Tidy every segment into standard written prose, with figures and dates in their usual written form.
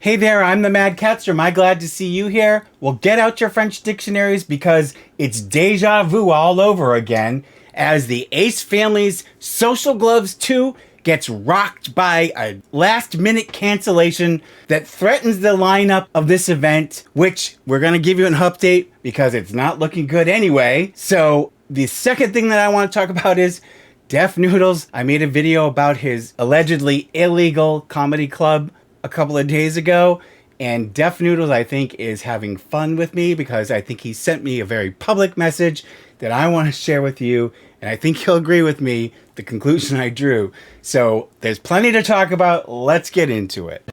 Hey there, I'm the MadCatster. Am I glad to see you here? Well, get out your French dictionaries because it's deja vu all over again as the Ace family's Social Gloves 2 gets rocked by a last-minute cancellation that threatens the lineup of this event, which we're going to give you an update because it's not looking good anyway. So the second thing that I want to talk about is Deaf Noodles. I made a video about his allegedly illegal comedy club a couple of days ago, and Deaf Noodles, I think, is having fun with me because I think he sent me a very public message that I want to share with you, and I think he'll agree with me, the conclusion I drew. So there's plenty to talk about. Let's get into it.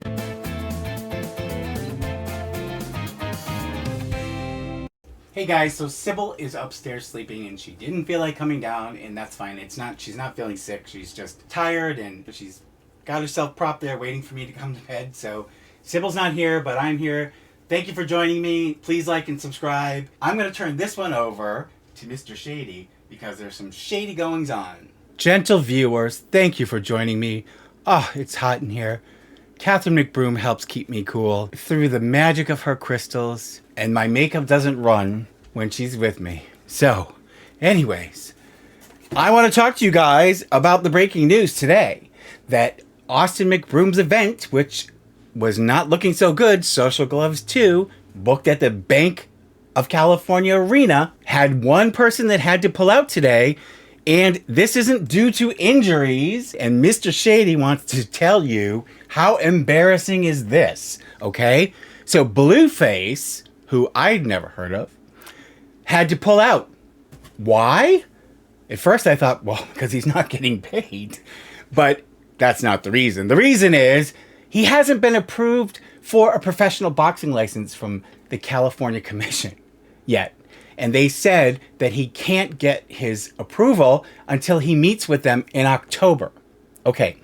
Hey guys, so Sybil is upstairs sleeping and she didn't feel like coming down, and that's fine. She's not feeling sick. She's just tired and she's got herself propped there waiting for me to come to bed. So Sybil's not here, but I'm here. Thank you for joining me. Please like and subscribe. I'm going to turn this one over to Mr. Shady because there's some shady goings on. Gentle viewers, thank you for joining me. Oh, it's hot in here. Catherine McBroom helps keep me cool through the magic of her crystals, and my makeup doesn't run when she's with me. So, anyways, I want to talk to you guys about the breaking news today that Austin McBroom's event, which was not looking so good, Social Gloves 2, booked at the Bank of California Arena, had one person that had to pull out today, and this isn't due to injuries, and Mr. Shady wants to tell you how embarrassing is this, okay? So Blueface, who I'd never heard of, had to pull out. Why? At first I thought, well, because he's not getting paid, but that's not the reason. The reason is he hasn't been approved for a professional boxing license from the California Commission yet. And they said that he can't get his approval until he meets with them in October. Okay,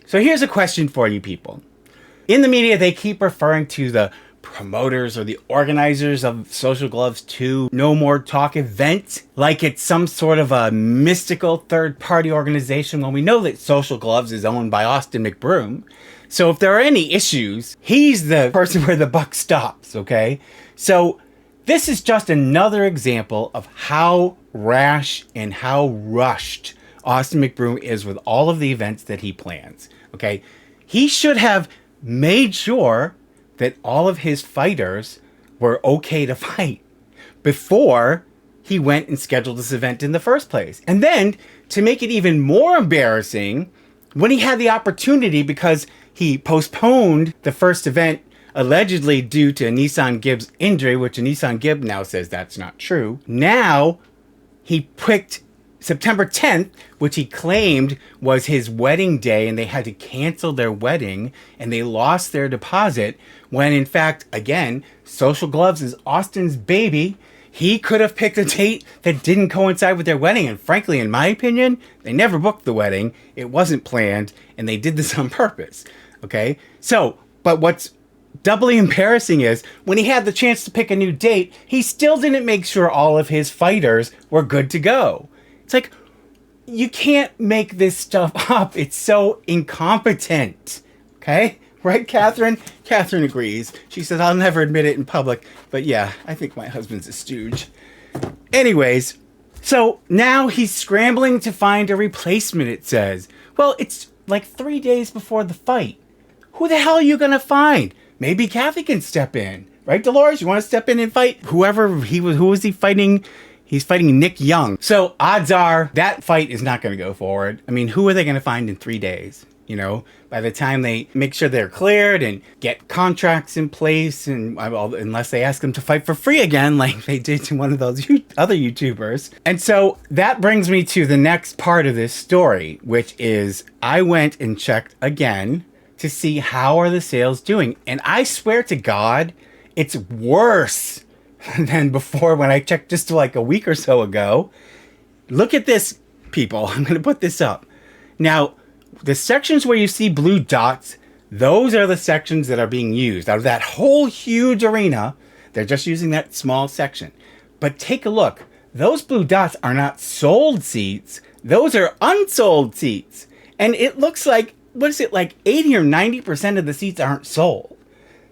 so here's a question for you people. In the media, they keep referring to the promoters or the organizers of Social Gloves 2 No More Talk event like it's some sort of a mystical third-party organization when we know that Social Gloves is owned by Austin McBroom. So if there are any issues, he's the person where the buck stops, okay? So this is just another example of how rash and how rushed Austin McBroom is with all of the events that he plans, okay? He should have made sure that all of his fighters were okay to fight before he went and scheduled this event in the first place. And then, to make it even more embarrassing, when he had the opportunity, because he postponed the first event allegedly due to Aneson Gib's injury, which Aneson Gib now says that's not true. Now, he picked September 10th, which he claimed was his wedding day, and they had to cancel their wedding, and they lost their deposit, when in fact, again, Social Gloves is Austin's baby. He could have picked a date that didn't coincide with their wedding, and frankly, in my opinion, they never booked the wedding. It wasn't planned, and they did this on purpose, okay? So, but what's doubly embarrassing is when he had the chance to pick a new date, he still didn't make sure all of his fighters were good to go. It's like, you can't make this stuff up. It's so incompetent, okay? Right, Catherine? Catherine agrees. She says, I'll never admit it in public. But yeah, I think my husband's a stooge. Anyways, so now he's scrambling to find a replacement, it says. Well, it's like 3 days before the fight. Who the hell are you going to find? Maybe Kathy can step in. Right, Dolores? You want to step in and fight? Who was he fighting? He's fighting Nick Young. So odds are that fight is not going to go forward. I mean, who are they going to find in 3 days? You know, by the time they make sure they're cleared and get contracts in place, and unless they ask them to fight for free again, like they did to one of those other YouTubers. And so that brings me to the next part of this story, which is I went and checked again to see how are the sales doing. And I swear to God, it's worse than before when I checked just like a week or so ago. Look at this, people. I'm going to put this up. Now, the sections where you see blue dots, those are the sections that are being used. Out of that whole huge arena, they're just using that small section. But take a look. Those blue dots are not sold seats. Those are unsold seats. And it looks like, what is it, like 80 or 90% of the seats aren't sold.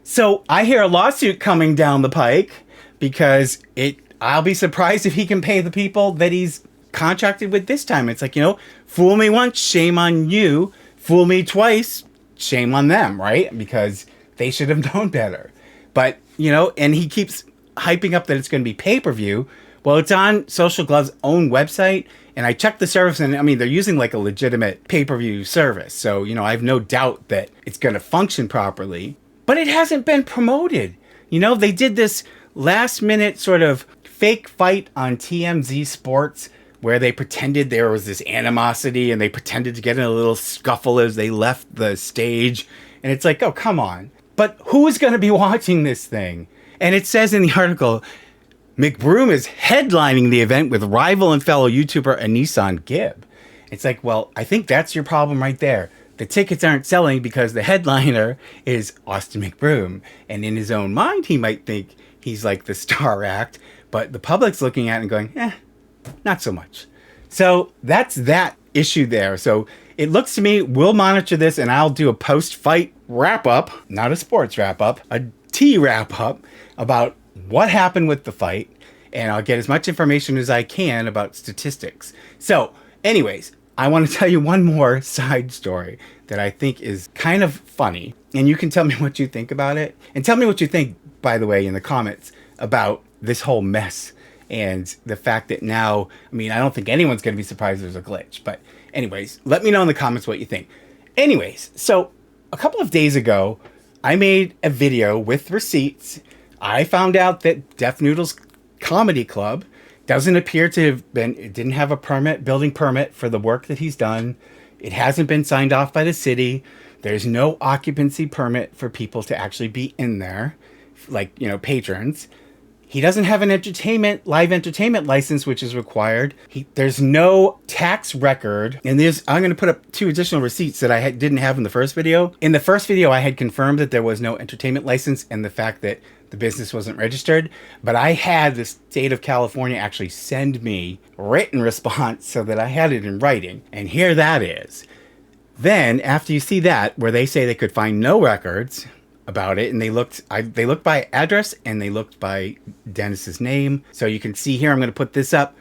So I hear a lawsuit coming down the pike because I'll be surprised if he can pay the people that he's contracted with this time. It's like, fool me once, shame on you. Fool me twice, shame on them, right? Because they should have known better. But, and he keeps hyping up that it's going to be pay-per-view. Well, it's on Social Glove's own website, and I checked the service, and they're using like a legitimate pay-per-view service. So, I have no doubt that it's going to function properly. But it hasn't been promoted. They did this last-minute sort of fake fight on TMZ Sports where they pretended there was this animosity and they pretended to get in a little scuffle as they left the stage. And it's like, oh, come on. But who is going to be watching this thing? And it says in the article, McBroom is headlining the event with rival and fellow YouTuber Aneson Gib. It's like, well, I think that's your problem right there. The tickets aren't selling because the headliner is Austin McBroom. And in his own mind, he might think he's like the star act. But the public's looking at it and going, not so much. So that's that issue there. So it looks to me, we'll monitor this and I'll do a post-fight wrap-up, not a sports wrap-up, a tea wrap-up about what happened with the fight. And I'll get as much information as I can about statistics. So anyways, I want to tell you one more side story that I think is kind of funny. And you can tell me what you think about it. And tell me what you think, by the way, in the comments about this whole mess. And the fact that now, I don't think anyone's going to be surprised there's a glitch. But anyways, let me know in the comments what you think. Anyways, so a couple of days ago, I made a video with receipts. I found out that Deaf Noodles Comedy Club doesn't appear to have been, it didn't have a building permit for the work that he's done. It hasn't been signed off by the city. There's no occupancy permit for people to actually be in there, like, patrons. He doesn't have an live entertainment license, which is required. There's no tax record. And I'm going to put up 2 additional receipts that I didn't have in the first video. In the first video, I had confirmed that there was no entertainment license and the fact that the business wasn't registered. But I had the state of California actually send me a written response so that I had it in writing. And here that is. Then, after you see that, where they say they could find no records about it, and they looked by address and they looked by Dennis's name. So you can see here, I'm going to put this up.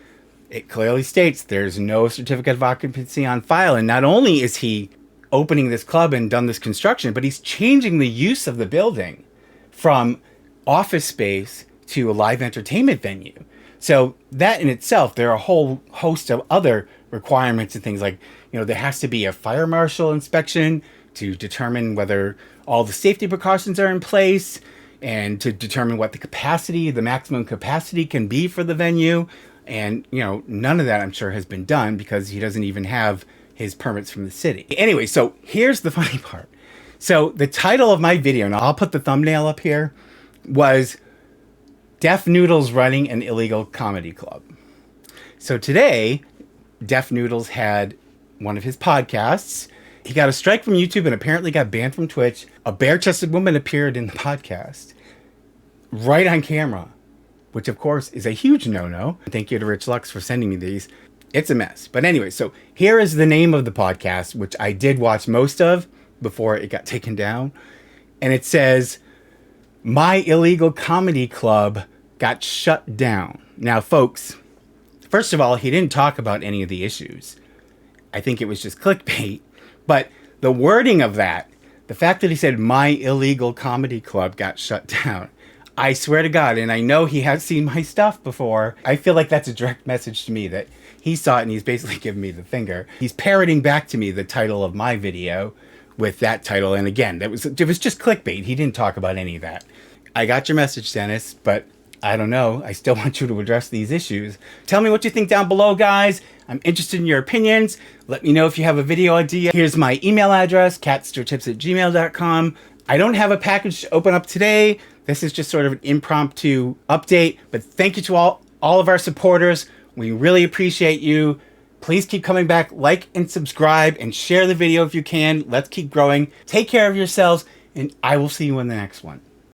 It clearly states there's no certificate of occupancy on file. And not only is he opening this club and done this construction, but he's changing the use of the building from office space to a live entertainment venue. So that in itself, there are a whole host of other requirements and things like, there has to be a fire marshal inspection to determine whether all the safety precautions are in place and to determine what the maximum capacity can be for the venue. And, none of that I'm sure has been done because he doesn't even have his permits from the city. Anyway, so here's the funny part. So the title of my video, and I'll put the thumbnail up here, was Deaf Noodles Running an Illegal Comedy Club. So today, Deaf Noodles had one of his podcasts. He got a strike from YouTube and apparently got banned from Twitch. A bare-chested woman appeared in the podcast right on camera, which of course is a huge no-no. Thank you to Rich Lux for sending me these. It's a mess. But anyway, so here is the name of the podcast, which I did watch most of before it got taken down. And it says, My Illegal Comedy Club Got Shut Down. Now, folks, first of all, he didn't talk about any of the issues. I think it was just clickbait. But the wording of that, the fact that he said, My Illegal Comedy Club Got Shut Down, I swear to God, and I know he has seen my stuff before, I feel like that's a direct message to me that he saw it and he's basically giving me the finger. He's parroting back to me the title of my video with that title. And again, it was just clickbait. He didn't talk about any of that. I got your message, Dennis, but I don't know. I still want you to address these issues. Tell me what you think down below, guys. I'm interested in your opinions. Let me know if you have a video idea. Here's my email address, catstertips@gmail.com. I don't have a package to open up today. This is just sort of an impromptu update, but thank you to all of our supporters. We really appreciate you. Please keep coming back, like and subscribe, and share the video if you can. Let's keep growing. Take care of yourselves, and I will see you in the next one.